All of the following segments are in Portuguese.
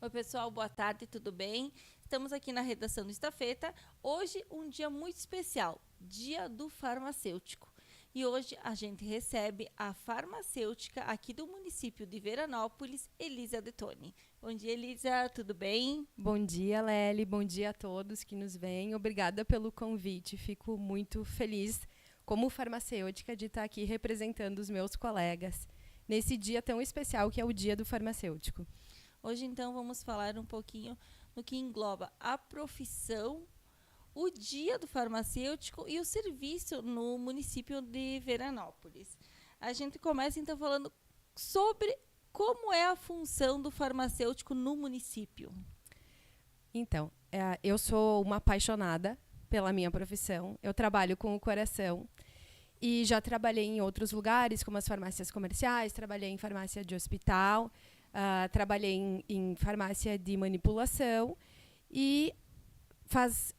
Oi, pessoal, boa tarde, tudo bem? Estamos aqui na redação do Estafeta. Hoje, um dia muito especial, Dia do Farmacêutico. E hoje a gente recebe a farmacêutica aqui do município de Veranópolis, Elisa Detoni. Bom dia, Elisa, tudo bem? Bom dia, Lely. Bom dia a todos que nos veem. Obrigada pelo convite. Fico muito feliz, como farmacêutica, de estar aqui representando os meus colegas nesse dia tão especial que é o Dia do Farmacêutico. Hoje, então, vamos falar um pouquinho no que engloba a profissão, o dia do farmacêutico e o serviço no município de Veranópolis. A gente começa, então, falando sobre como é a função do farmacêutico no município. Então, eu sou uma apaixonada pela minha profissão. Eu trabalho com o coração e já trabalhei em outros lugares, como as farmácias comerciais, trabalhei em farmácia de hospital, trabalhei em farmácia de manipulação e faz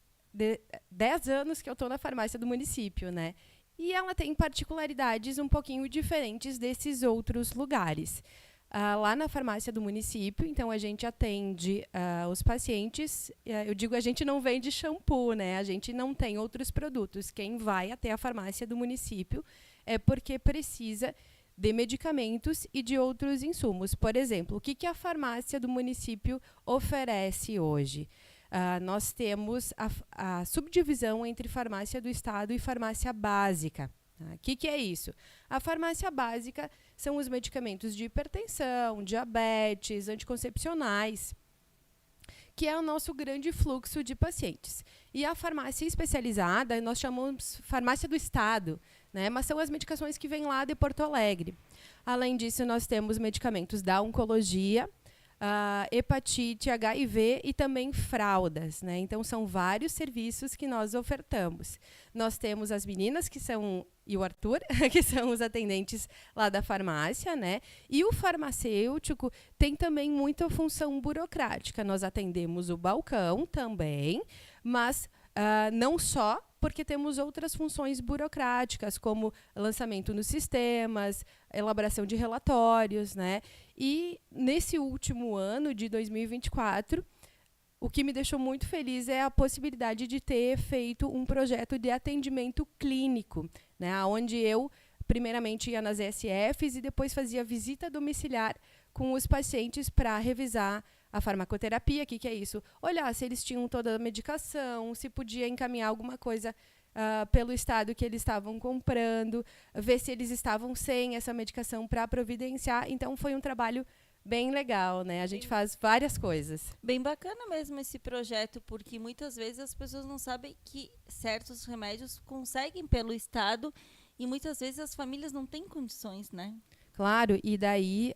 10 anos que eu estou na farmácia do município, né? E ela tem particularidades um pouquinho diferentes desses outros lugares. Lá na farmácia do município, então a gente atende os pacientes. Eu digo, a gente não vende shampoo, né? A gente não tem outros produtos. Quem vai até a farmácia do município é porque precisa de medicamentos e de outros insumos. Por exemplo, o que a farmácia do município oferece hoje? Nós temos a subdivisão entre farmácia do Estado e farmácia básica. O que é isso? A farmácia básica são os medicamentos de hipertensão, diabetes, anticoncepcionais, que é o nosso grande fluxo de pacientes. E a farmácia especializada, nós chamamos farmácia do Estado, né? Mas são as medicações que vêm lá de Porto Alegre. Além disso, nós temos medicamentos da oncologia, hepatite, HIV e também fraldas, né? Então, são vários serviços que nós ofertamos. Nós temos as meninas, e o Arthur, que são os atendentes lá da farmácia, né? E o farmacêutico tem também muita função burocrática. Nós atendemos o balcão também, mas não só, porque temos outras funções burocráticas, como lançamento nos sistemas, elaboração de relatórios, né? E nesse último ano, de 2024, o que me deixou muito feliz é a possibilidade de ter feito um projeto de atendimento clínico, né? Onde eu, primeiramente, ia nas ESFs e depois fazia visita domiciliar com os pacientes para revisar a farmacoterapia. O que é isso? Olhar se eles tinham toda a medicação, se podia encaminhar alguma coisa pelo estado que eles estavam comprando, ver se eles estavam sem essa medicação para providenciar. Então, foi um trabalho bem legal, né? A gente faz várias coisas. Bem bacana mesmo esse projeto, porque muitas vezes as pessoas não sabem que certos remédios conseguem pelo Estado e muitas vezes as famílias não têm condições, né? Claro, e daí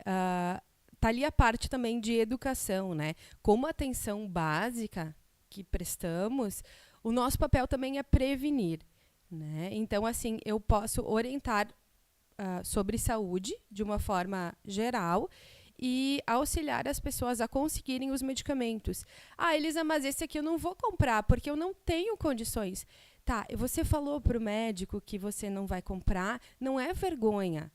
tá ali a parte também de educação, né? Como atenção básica que prestamos, o nosso papel também é prevenir, né? Então, assim, eu posso orientar sobre saúde de uma forma geral e auxiliar as pessoas a conseguirem os medicamentos. Elisa, mas esse aqui eu não vou comprar porque eu não tenho condições. Tá, você falou para o médico que você não vai comprar, não é vergonha.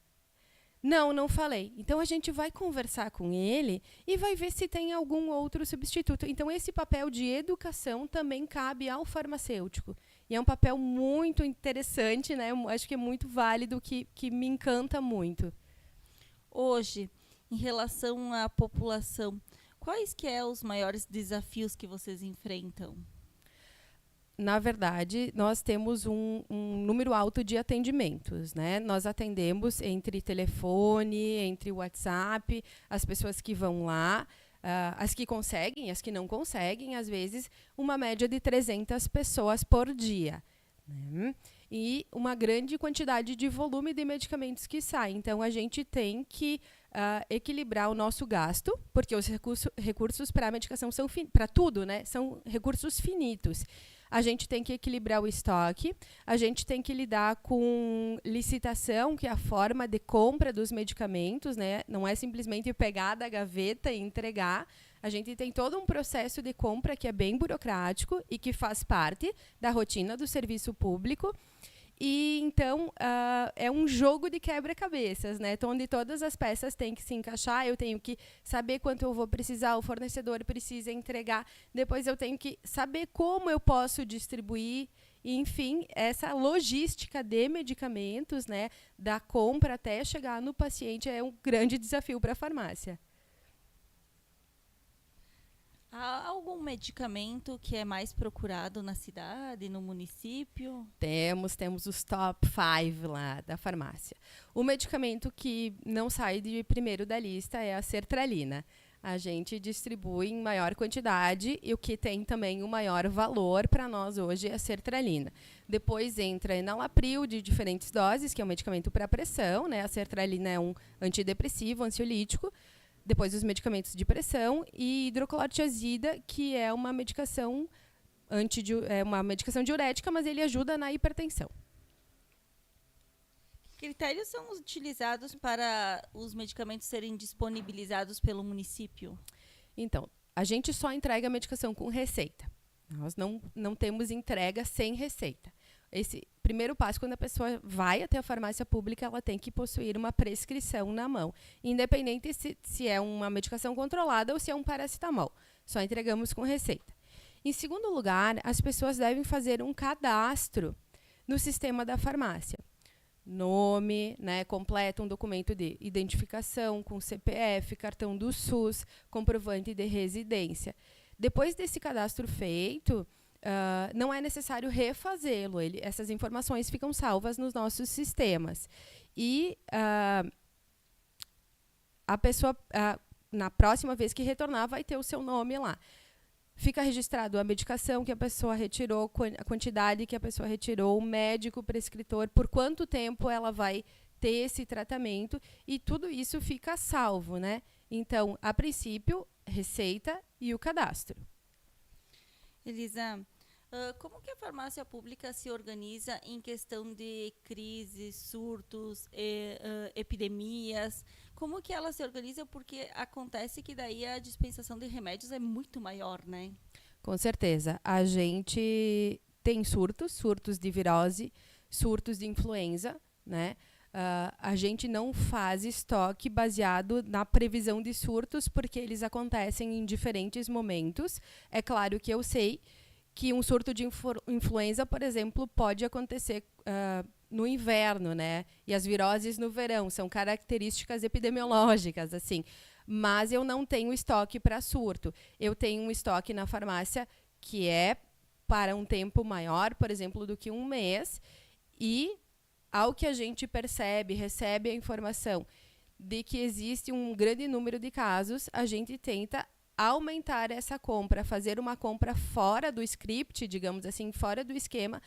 Não falei. Então, a gente vai conversar com ele e vai ver se tem algum outro substituto. Então, esse papel de educação também cabe ao farmacêutico. E é um papel muito interessante, né? Eu acho que é muito válido, que me encanta muito. Hoje, em relação à população, quais que são os maiores desafios que vocês enfrentam? Na verdade, nós temos um número alto de atendimentos, né? Nós atendemos entre telefone, entre WhatsApp, as pessoas que vão lá, as que conseguem, as que não conseguem, às vezes, uma média de 300 pessoas por dia, né? E uma grande quantidade de volume de medicamentos que saem. Então, a gente tem que equilibrar o nosso gasto, porque os recursos para a medicação são para tudo, né? São recursos finitos. A gente tem que equilibrar o estoque, a gente tem que lidar com licitação, que é a forma de compra dos medicamentos, né? Não é simplesmente pegar da gaveta e entregar. A gente tem todo um processo de compra que é bem burocrático e que faz parte da rotina do serviço público. E então é um jogo de quebra-cabeças, né? Então, onde todas as peças têm que se encaixar, eu tenho que saber quanto eu vou precisar, o fornecedor precisa entregar, depois eu tenho que saber como eu posso distribuir. E, enfim, essa logística de medicamentos, né, da compra até chegar no paciente, é um grande desafio para a farmácia. Há algum medicamento que é mais procurado na cidade, no município? Temos os top 5 lá da farmácia. O medicamento que não sai de primeiro da lista é a sertralina. A gente distribui em maior quantidade e o que tem também o maior valor para nós hoje é a sertralina. Depois entra a enalapril de diferentes doses, que é um medicamento para pressão, né? A sertralina é um antidepressivo, ansiolítico. Depois os medicamentos de pressão e hidroclorotiazida, que é uma medicação uma medicação diurética, mas ele ajuda na hipertensão. Que critérios são utilizados para os medicamentos serem disponibilizados pelo município? Então, a gente só entrega a medicação com receita. Nós não temos entrega sem receita. Esse primeiro passo, quando a pessoa vai até a farmácia pública, ela tem que possuir uma prescrição na mão, independente se é uma medicação controlada ou se é um paracetamol. Só entregamos com receita. Em segundo lugar, as pessoas devem fazer um cadastro no sistema da farmácia. Nome, né, completo, um documento de identificação com CPF, cartão do SUS, comprovante de residência. Depois desse cadastro feito, não é necessário refazê-lo. Essas informações ficam salvas nos nossos sistemas. E a pessoa, na próxima vez que retornar, vai ter o seu nome lá. Fica registrado a medicação que a pessoa retirou, a quantidade que a pessoa retirou, o médico, o prescritor, por quanto tempo ela vai ter esse tratamento, e tudo isso fica salvo, né? Então, a princípio, receita e o cadastro. Elisa, como que a farmácia pública se organiza em questão de crises, surtos, epidemias? Como que ela se organiza? Porque acontece que daí a dispensação de remédios é muito maior, né? Com certeza. A gente tem surtos de virose, surtos de influenza, né? A gente não faz estoque baseado na previsão de surtos, porque eles acontecem em diferentes momentos. É claro que eu sei que um surto de influenza, por exemplo, pode acontecer no inverno, né? E as viroses no verão, são características epidemiológicas, assim. Mas eu não tenho estoque para surto. Eu tenho um estoque na farmácia que é para um tempo maior, por exemplo, do que um mês, e ao que a gente recebe a informação de que existe um grande número de casos, a gente tenta aumentar essa compra, fazer uma compra fora do script, digamos assim, fora do esquema,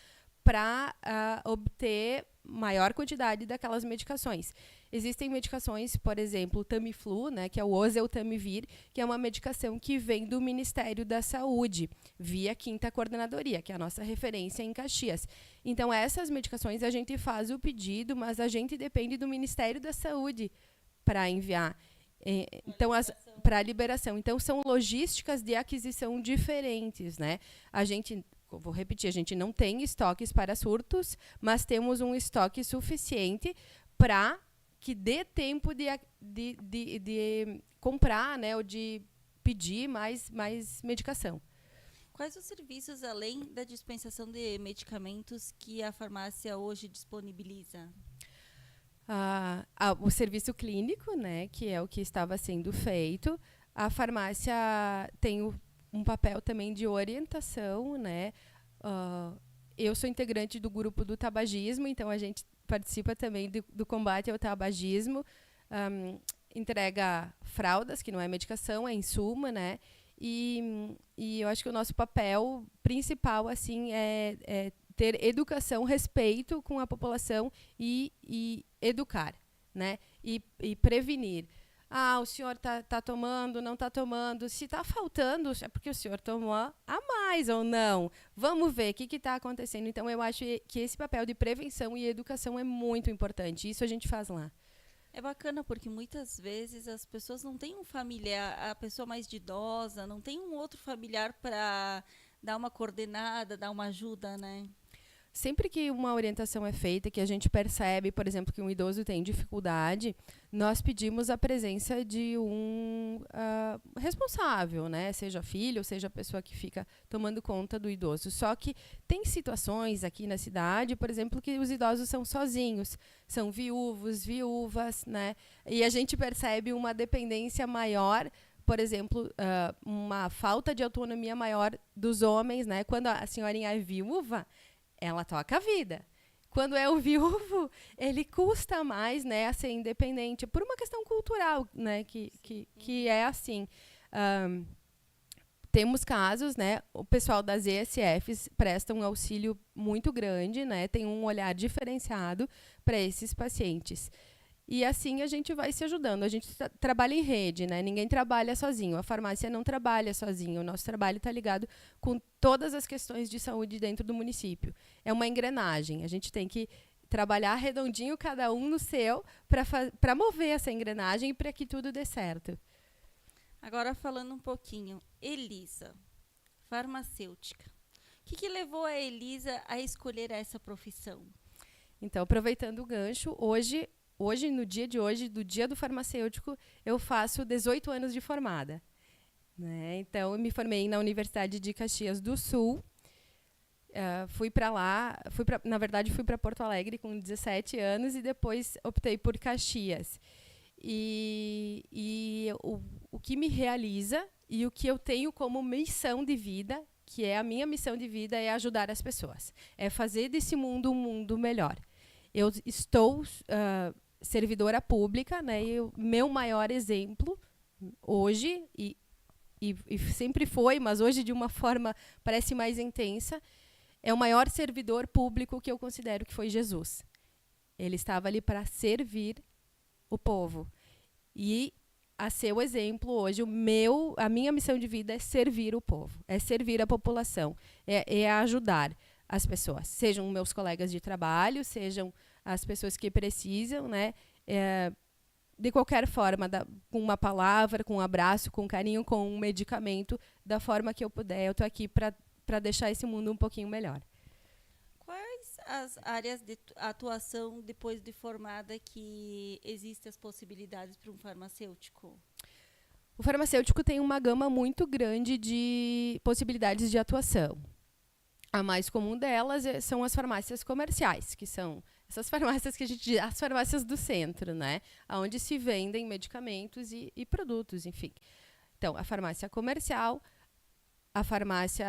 para obter maior quantidade daquelas medicações. Existem medicações, por exemplo, o Tamiflu, né, que é o Oseltamivir, que é uma medicação que vem do Ministério da Saúde, via 5ª Coordenadoria, que é a nossa referência em Caxias. Então, essas medicações a gente faz o pedido, mas a gente depende do Ministério da Saúde para enviar. Então, para a liberação. Então, são logísticas de aquisição diferentes, né? Vou repetir, a gente não tem estoques para surtos, mas temos um estoque suficiente para que dê tempo de comprar, né, ou de pedir mais medicação. Quais os serviços, além da dispensação de medicamentos, que a farmácia hoje disponibiliza? O serviço clínico, né, que é o que estava sendo feito. A farmácia tem um papel também de orientação, né? Eu sou integrante do grupo do tabagismo, então a gente participa também do combate ao tabagismo, entrega fraldas, que não é medicação, é insumo, né? E eu acho que o nosso papel principal, assim, é ter educação, respeito com a população e educar, né? E prevenir. O senhor tá tomando, não está tomando. Se está faltando, é porque o senhor tomou a mais ou não. Vamos ver o que está acontecendo. Então, eu acho que esse papel de prevenção e educação é muito importante. Isso a gente faz lá. É bacana porque muitas vezes as pessoas não têm um familiar, a pessoa mais idosa, não tem um outro familiar para dar uma coordenada, dar uma ajuda, né? sempre que uma orientação é feita, que a gente percebe, por exemplo, que um idoso tem dificuldade, nós pedimos a presença de um responsável, né? Seja filho, ou seja a pessoa que fica tomando conta do idoso. Só que tem situações aqui na cidade, por exemplo, que os idosos são sozinhos, são viúvos, viúvas, né? E a gente percebe uma dependência maior, por exemplo, uma falta de autonomia maior dos homens, né? Quando a senhorinha é viúva, ela toca a vida. Quando é o viúvo, ele custa mais, né, a ser independente, por uma questão cultural, né, que é assim. Temos casos, né, o pessoal das ESFs presta um auxílio muito grande, né, tem um olhar diferenciado para esses pacientes. E assim a gente vai se ajudando. A gente trabalha em rede, né? Ninguém trabalha sozinho. A farmácia não trabalha sozinho. O nosso trabalho está ligado com todas as questões de saúde dentro do município. É uma engrenagem. A gente tem que trabalhar redondinho, cada um no seu, para mover essa engrenagem e para que tudo dê certo. Agora falando um pouquinho, Elisa, farmacêutica. O que levou a Elisa a escolher essa profissão? Então, aproveitando o gancho, hoje, no dia de hoje, do Dia do Farmacêutico, eu faço 18 anos de formada. Né? Então, eu me formei na Universidade de Caxias do Sul. Fui para lá, na verdade, fui para Porto Alegre com 17 anos e depois optei por Caxias. E o que me realiza e o que eu tenho como missão de vida, que é a minha missão de vida, é ajudar as pessoas. É fazer desse mundo um mundo melhor. Eu estou servidora pública, né? E o meu maior exemplo hoje, e sempre foi, mas hoje de uma forma parece mais intensa, é o maior servidor público que eu considero que foi Jesus. Ele estava ali para servir o povo. E, a seu exemplo, hoje, a minha missão de vida é servir o povo, é servir a população, é ajudar as pessoas, sejam meus colegas de trabalho, sejam as pessoas que precisam, né? De qualquer forma, com uma palavra, com um abraço, com carinho, com um medicamento, da forma que eu puder, eu estou aqui para deixar esse mundo um pouquinho melhor. Quais as áreas de atuação, depois de formada, que existem as possibilidades para um farmacêutico? O farmacêutico tem uma gama muito grande de possibilidades de atuação. A mais comum delas são as farmácias comerciais, que são essas farmácias que a gente diz, as farmácias do centro, né? Onde se vendem medicamentos e produtos, enfim. Então, a farmácia comercial, a farmácia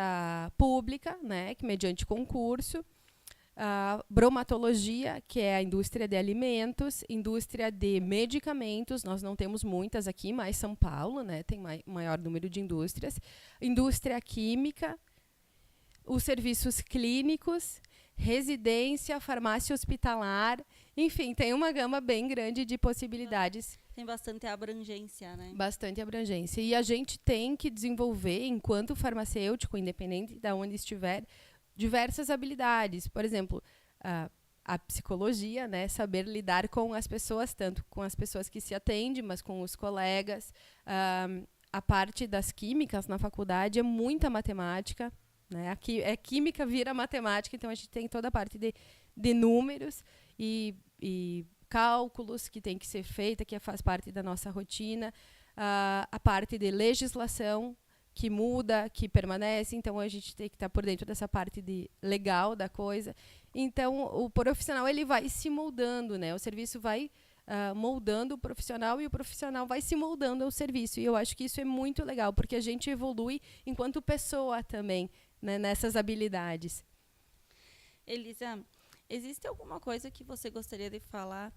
pública, né? Que mediante concurso, a bromatologia, que é a indústria de alimentos, indústria de medicamentos, nós não temos muitas aqui, mas São Paulo, né? Tem maior número de indústrias. Indústria química, os serviços clínicos, residência, farmácia hospitalar, enfim, tem uma gama bem grande de possibilidades. Tem bastante abrangência, né? Bastante abrangência. E a gente tem que desenvolver, enquanto farmacêutico, independente de onde estiver, diversas habilidades. Por exemplo, a psicologia, né? Saber lidar com as pessoas, tanto com as pessoas que se atendem, mas com os colegas. A parte das químicas na faculdade é muita matemática. Né? Aqui química vira matemática, então a gente tem toda a parte de números e cálculos que tem que ser feita, que faz parte da nossa rotina, a parte de legislação que muda, que permanece, então a gente tem que estar por dentro dessa parte legal da coisa. Então o profissional ele vai se moldando, né? O serviço vai moldando o profissional e o profissional vai se moldando ao serviço. E eu acho que isso é muito legal, porque a gente evolui enquanto pessoa também, né, nessas habilidades. Elisa, existe alguma coisa que você gostaria de falar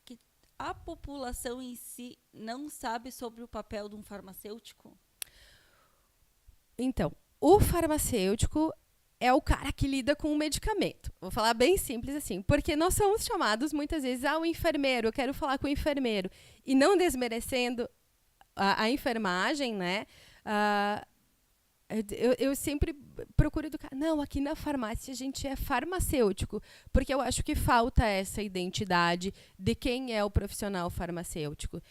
que a população em si não sabe sobre o papel de um farmacêutico? Então, o farmacêutico é o cara que lida com o medicamento. Vou falar bem simples assim, porque nós somos chamados muitas vezes o enfermeiro, eu quero falar com o enfermeiro. E não desmerecendo a enfermagem, né? Eu sempre procuro educar. Não, aqui na farmácia a gente é farmacêutico, porque eu acho que falta essa identidade de quem é o profissional farmacêutico.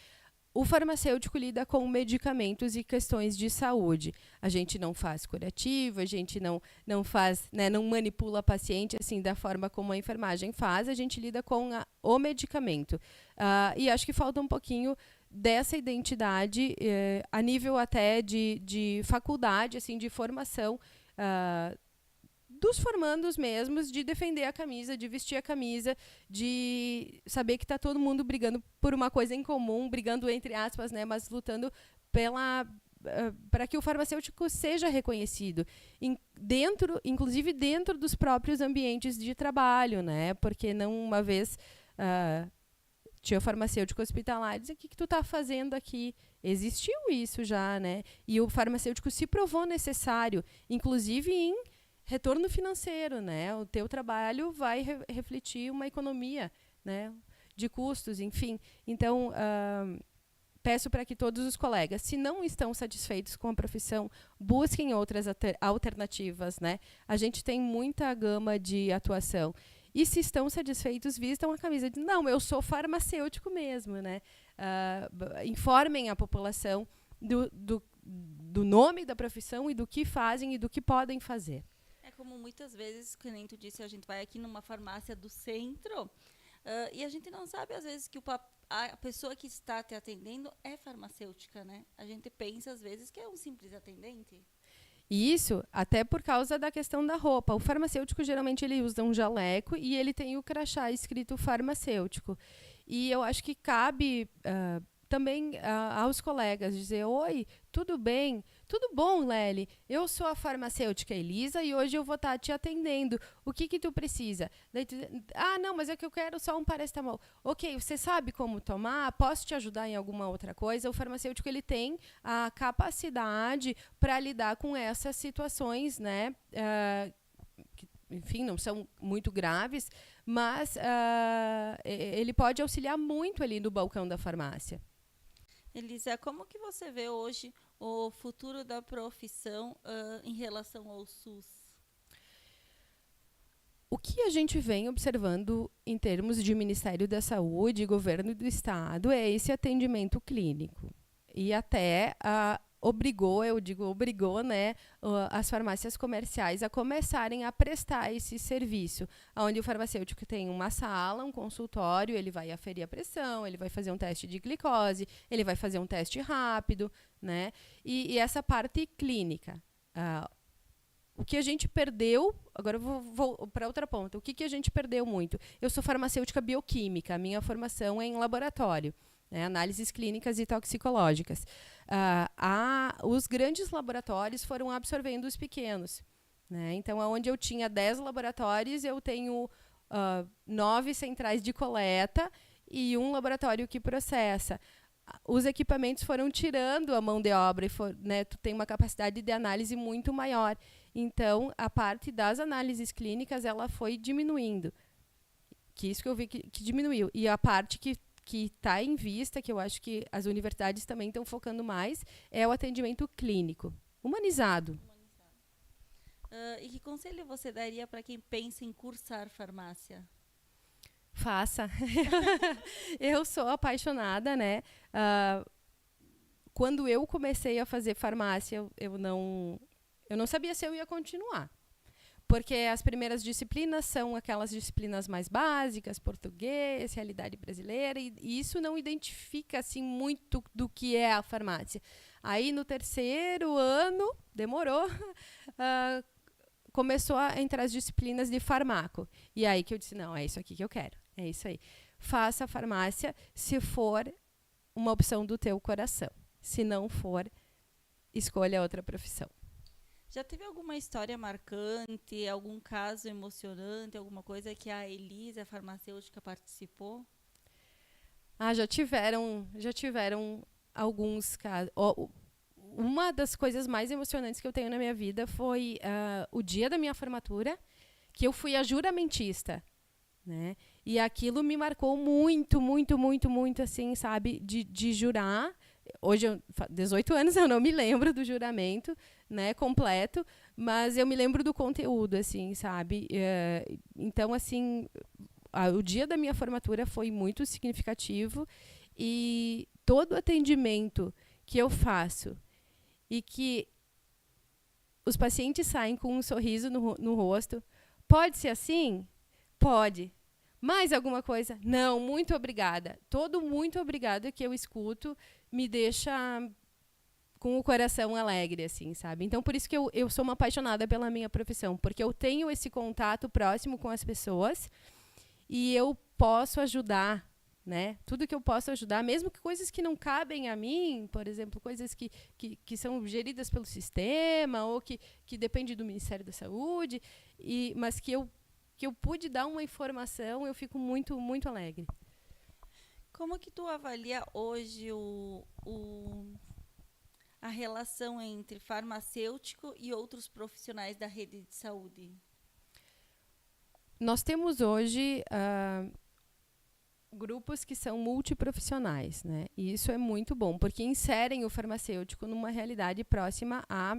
O farmacêutico lida com medicamentos e questões de saúde. A gente não faz curativo, a gente não faz, né, não manipula paciente assim da forma como a enfermagem faz, a gente lida com o medicamento. E acho que falta um pouquinho dessa identidade a nível até de faculdade, assim, de formação dos formandos mesmos, de defender a camisa, de vestir a camisa, de saber que está todo mundo brigando por uma coisa em comum, brigando entre aspas, né, mas lutando para que o farmacêutico seja reconhecido, inclusive dentro dos próprios ambientes de trabalho, né, porque não uma vez tinha o farmacêutico hospitalar e dizia, o que tu está fazendo aqui? Existiu isso já, né? E o farmacêutico se provou necessário, inclusive em retorno financeiro, né? O teu trabalho vai refletir uma economia, né, de custos, enfim. Então, peço para que todos os colegas, se não estão satisfeitos com a profissão, busquem outras alternativas, né? A gente tem muita gama de atuação. E se estão satisfeitos, vistam a camisa de, não, eu sou farmacêutico mesmo, né? Informem a população do nome da profissão e do que fazem e do que podem fazer. É como muitas vezes, que nem tu disse, a gente vai aqui numa farmácia do centro e a gente não sabe, às vezes, que a pessoa que está te atendendo é farmacêutica, né? A gente pensa, às vezes, que é um simples atendente. E isso até por causa da questão da roupa. O farmacêutico, geralmente, ele usa um jaleco e ele tem o crachá escrito farmacêutico. E eu acho que cabe também aos colegas dizer, oi, tudo bem? Tudo bom, Lely? Eu sou a farmacêutica Elisa e hoje eu vou estar te atendendo. O que tu precisa? Daí não, mas é que eu quero só um paracetamol. Ok, você sabe como tomar? Posso te ajudar em alguma outra coisa? O farmacêutico, ele tem a capacidade para lidar com essas situações, né? Que, enfim, não são muito graves, mas ele pode auxiliar muito ali no balcão da farmácia. Elisa, como que você vê hoje o futuro da profissão em relação ao SUS? O que a gente vem observando em termos de Ministério da Saúde e Governo do Estado é esse atendimento clínico. E até obrigou, né, as farmácias comerciais a começarem a prestar esse serviço, onde o farmacêutico tem uma sala, um consultório, ele vai aferir a pressão, ele vai fazer um teste de glicose, ele vai fazer um teste rápido, né? E essa parte clínica. O que a gente perdeu, agora eu vou para outra ponta, o que a gente perdeu muito? Eu sou farmacêutica bioquímica, a minha formação é em laboratório. Né, análises clínicas e toxicológicas. Os grandes laboratórios foram absorvendo os pequenos. Né? Então, onde eu tinha 10 laboratórios, eu tenho 9 centrais de coleta e um laboratório que processa. Os equipamentos foram tirando a mão de obra e né, tu tem uma capacidade de análise muito maior. Então, a parte das análises clínicas ela foi diminuindo. Que isso que eu vi que diminuiu. E a parte que está em vista, que eu acho que as universidades também estão focando mais, é o atendimento clínico, humanizado. E que conselho você daria para quem pensa em cursar farmácia? Faça. Eu sou apaixonada, né? Quando eu comecei a fazer farmácia, eu não sabia se eu ia continuar. Porque as primeiras disciplinas são aquelas disciplinas mais básicas, português, realidade brasileira, e isso não identifica assim muito do que é a farmácia. Aí, no terceiro ano, demorou, começou a entrar as disciplinas de farmaco. E aí que eu disse, não, é isso aqui que eu quero, é isso aí. Faça a farmácia se for uma opção do teu coração. Se não for, escolha outra profissão. Já teve alguma história marcante, algum caso emocionante, alguma coisa que a Elisa, a farmacêutica, participou? Já tiveram alguns casos. Uma das coisas mais emocionantes que eu tenho na minha vida foi o dia da minha formatura, que eu fui a juramentista. Né? E aquilo me marcou muito, muito, muito, muito, assim, sabe, de jurar. Hoje, 18 anos, eu não me lembro do juramento, né, completo, mas eu me lembro do conteúdo, assim, sabe? Então, assim, o dia da minha formatura foi muito significativo e todo atendimento que eu faço e que os pacientes saem com um sorriso no rosto, pode ser assim? Pode. Mais alguma coisa? Não, muito obrigada. Todo muito obrigada que eu escuto me deixa com o coração alegre, assim, sabe? Então, por isso que eu sou uma apaixonada pela minha profissão, porque eu tenho esse contato próximo com as pessoas e eu posso ajudar, né? Tudo que eu posso ajudar, mesmo que coisas que não cabem a mim, por exemplo, coisas que são geridas pelo sistema ou que dependem do Ministério da Saúde, mas que eu pude dar uma informação, eu fico muito, muito alegre. Como que tu avalia hoje a relação entre farmacêutico e outros profissionais da rede de saúde? Nós temos hoje grupos que são multiprofissionais, né? E isso é muito bom, porque inserem o farmacêutico numa realidade próxima à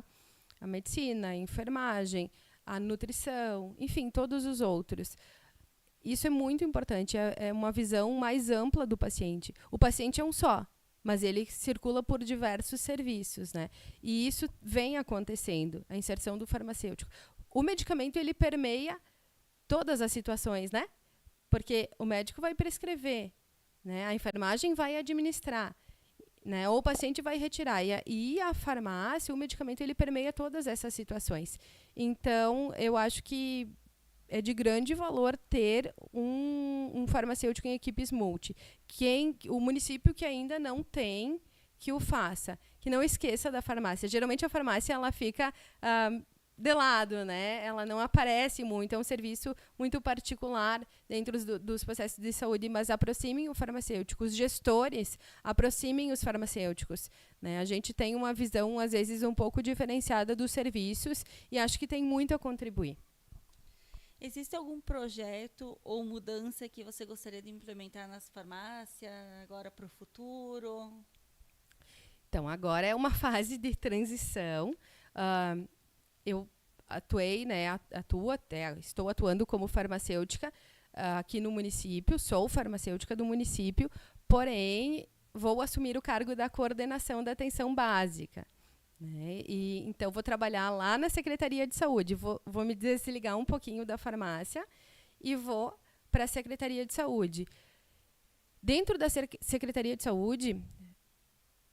medicina, à enfermagem, à nutrição, enfim, todos os outros. Isso é muito importante, é uma visão mais ampla do paciente. O paciente é um só, mas ele circula por diversos serviços, né? E isso vem acontecendo, a inserção do farmacêutico. O medicamento, ele permeia todas as situações, né? Porque o médico vai prescrever, né? A enfermagem vai administrar, né? Ou o paciente vai retirar. E a farmácia, o medicamento, ele permeia todas essas situações. Então, eu acho que é de grande valor ter um farmacêutico em equipes multi. O município que ainda não tem, que o faça. Que não esqueça da farmácia. Geralmente, a farmácia ela fica de lado, né? Ela não aparece muito. É um serviço muito particular dentro dos processos de saúde, mas aproximem o farmacêutico. Os gestores aproximem os farmacêuticos, né? A gente tem uma visão, às vezes, um pouco diferenciada dos serviços e acho que tem muito a contribuir. Existe algum projeto ou mudança que você gostaria de implementar nas farmácias agora para o futuro? Então, agora é uma fase de transição. Eu atuei, né, estou atuando como farmacêutica aqui no município, sou farmacêutica do município, porém, vou assumir o cargo da coordenação da atenção básica. Né? E, então, vou trabalhar lá na Secretaria de Saúde. Vou me desligar um pouquinho da farmácia e vou para a Secretaria de Saúde. Dentro da Secretaria de Saúde,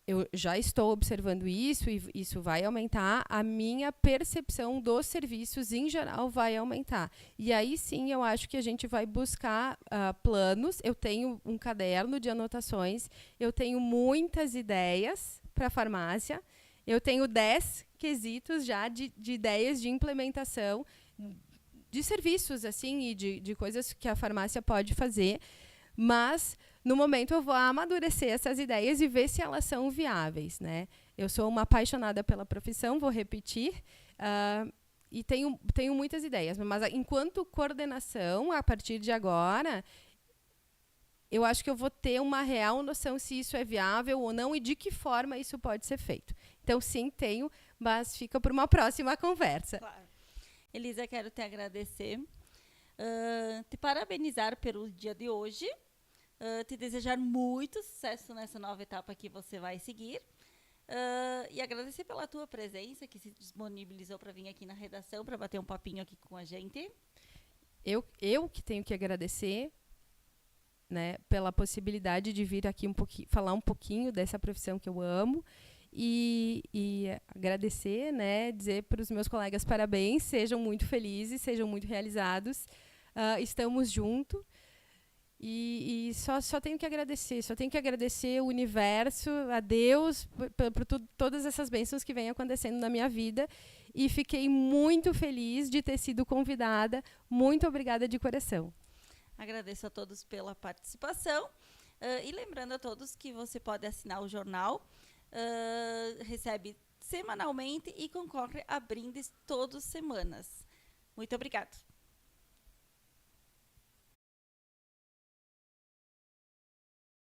eu já estou observando isso e isso vai aumentar. A minha percepção dos serviços, em geral, vai aumentar. E aí, sim, eu acho que a gente vai buscar planos. Eu tenho um caderno de anotações, eu tenho muitas ideias para a farmácia. Eu tenho 10 quesitos já de ideias de implementação de serviços assim e de coisas que a farmácia pode fazer, mas no momento eu vou amadurecer essas ideias e ver se elas são viáveis, né? Eu sou uma apaixonada pela profissão, vou repetir, e tenho muitas ideias, mas enquanto coordenação, a partir de agora, eu acho que eu vou ter uma real noção se isso é viável ou não e de que forma isso pode ser feito. Então, sim, tenho, mas fica para uma próxima conversa. Claro. Elisa, quero te agradecer, te parabenizar pelo dia de hoje, te desejar muito sucesso nessa nova etapa que você vai seguir e agradecer pela tua presença, que se disponibilizou para vir aqui na redação, para bater um papinho aqui com a gente. Eu que tenho que agradecer, né, pela possibilidade de vir aqui falar um pouquinho dessa profissão que eu amo e agradecer, né, dizer para os meus colegas parabéns, sejam muito felizes, sejam muito realizados, estamos juntos e só tenho que agradecer o universo, a Deus, por todas essas bênçãos que vêm acontecendo na minha vida e fiquei muito feliz de ter sido convidada, muito obrigada de coração. Agradeço a todos pela participação e lembrando a todos que você pode assinar o jornal, recebe semanalmente e concorre a brindes todas as semanas. Muito obrigada.